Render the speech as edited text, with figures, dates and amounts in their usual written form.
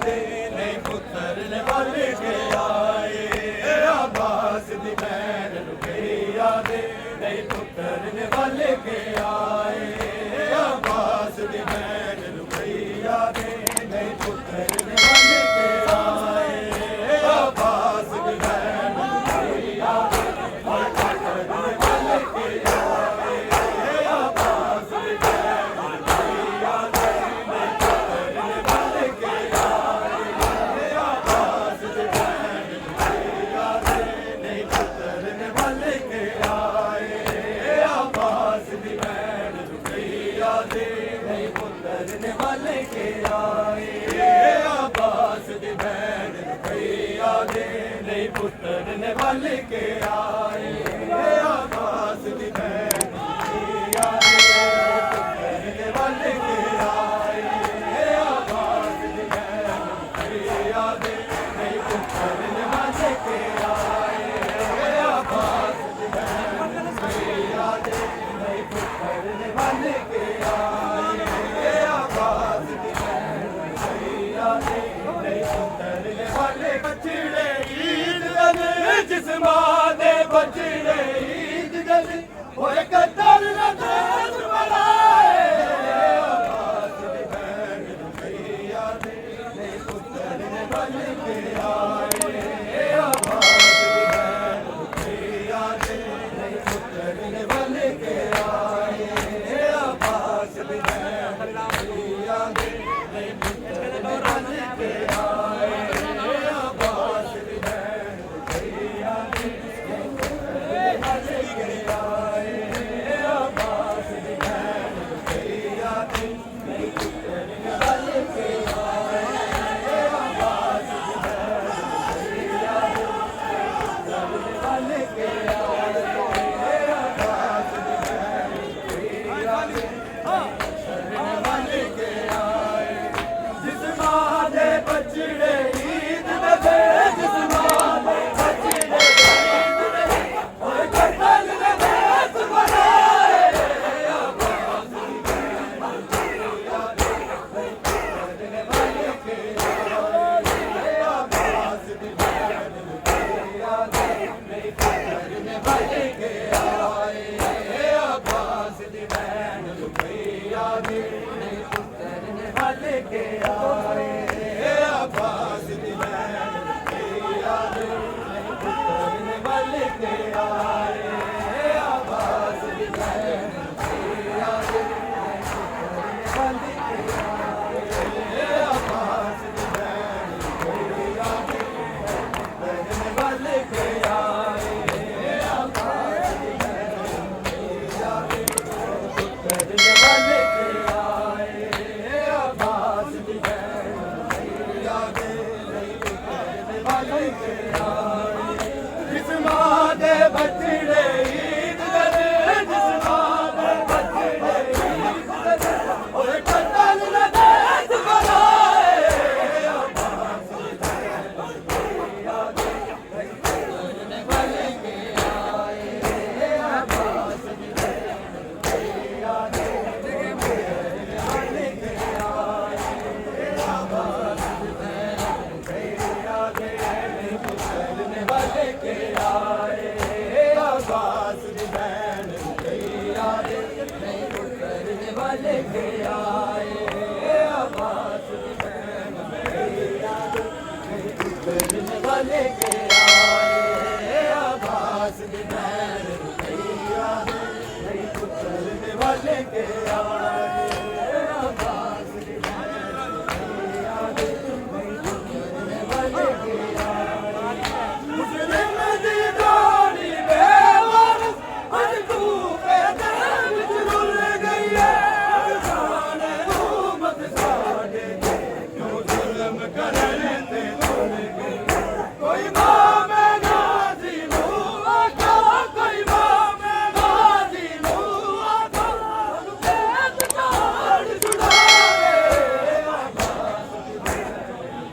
दे नहीं पुत्र ने बल के आए अब्बास दी भैन रुकैया दे नहीं पुत्र ने बल के आए अब्बास दी भैन रुकैया दे नहीं पुत्र ने बल के आए अब्बास दी भैन रुकैया दे नहीं पुत्र ने बल के आए अब्बास दी भैन रुकैया दे नहीं पुत्र ने बल के आए अब्बास दी भैन रुकैया दे नहीं पुत्र ने बल के आए अब्बास दी भैन रुकैया दे नहीं पुत्र ने बल के आए अब्बास दी भैन रुकैया दे नहीं पुत्र ने बल के आए अब्बास दी भैन रुकैया दे पुत्र ने बल के आए अब्बास दी भैन रुकैया दे नहीं पुत्र ने बल के आए अब्बास दी भैन रुकैया दे नहीं पुत्र ने बल के आए अब्बास दी भैन रुकैया दे नहीं पुत्र ने बल बचड़े ईद दल जिस मां दे बचड़े ईद दल होए कदर न देश बनाए अब्बास दी भैन रुकैया दे नहीं पुत्र ने बल